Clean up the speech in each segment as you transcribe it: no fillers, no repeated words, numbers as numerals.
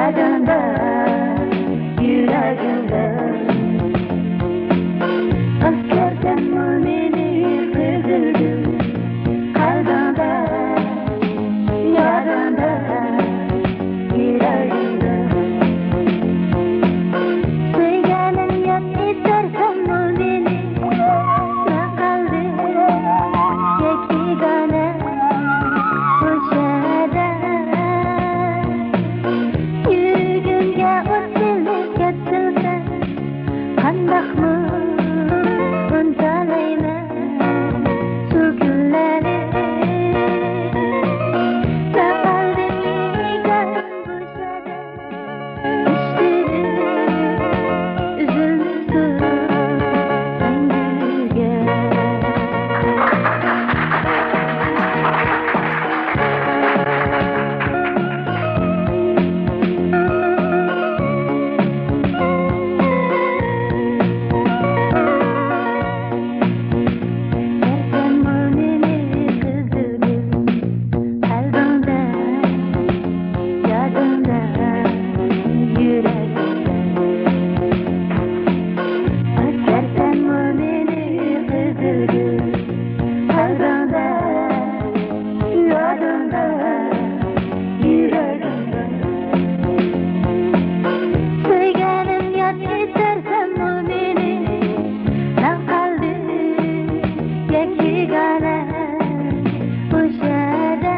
yadında, yüreğimde. Askerden mümini kıldırdım, kalbimde, yadında, yüreğimde. Söylenin yat istersen mümini, ne kaldı yekigane köşede. Yüreğimge otilip ketilse, qandaqmı unutalayman şu günleri. Ne kaldı yegan köşede, düştüm üzülsün ömrüge. Dersen mümini kıldırdım, kalbimde, yadımda, yüreğimde. Askerden mümini kıldırdım, kalbimde, yadımda, yüreğimde. Söylenim yat istersen mümini, ne kaldı yekigane köşede.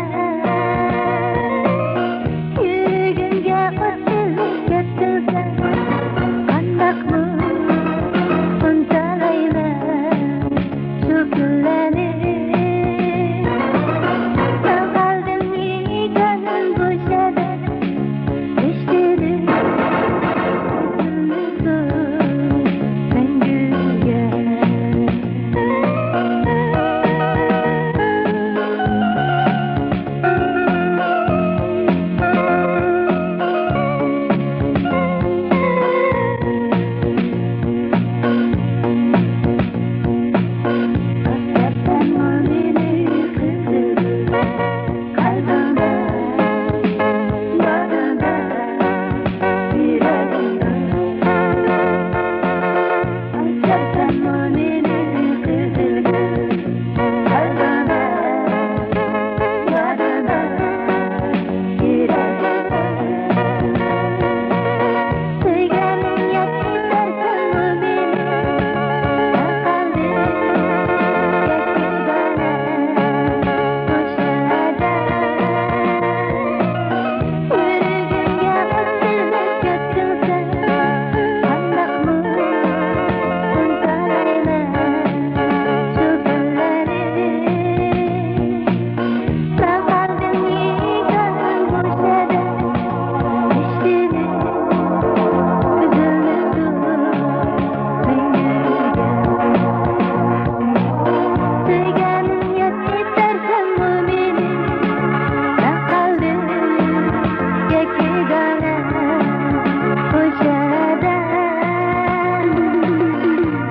Yüreğimge otilip ketilse, qandaqmı unutalayman şu günleri. Ne kaldım yegan köşede, düştüm ömrüge. Askerden mümini kıldırdım, kalbimde, yadımda, yüreğimde. Askerden mümini kıldırdım, kalbimde, yadımda, yüreğimde. Söylenin yat istersen mümini, ne kaldı yekigane köşede. Yüreğimge otilip ketilse, qandaqmı unutalayman şu günleri. Ne kaldım yegan köşede, düştüm üzülsün ömrüge. Söylenin yat istersen mümini, ne kaldı yekigane köşede.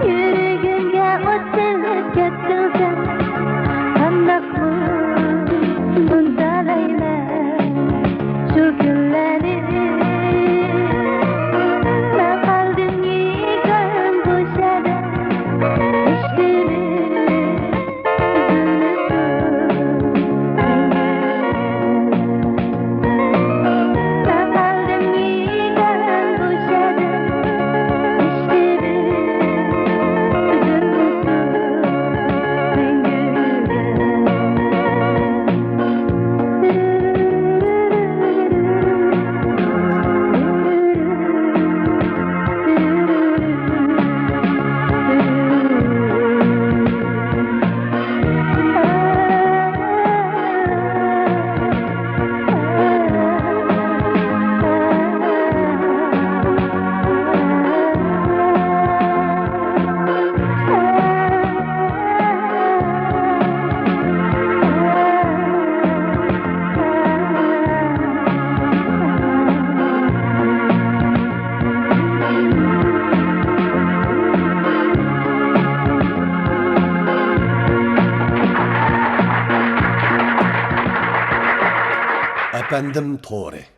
Yüreğimge otilip ketilse, qandaqmı unutalayman şu günleri. Ne kaldım yegan köşede, düştüm Efendim To'g'ri.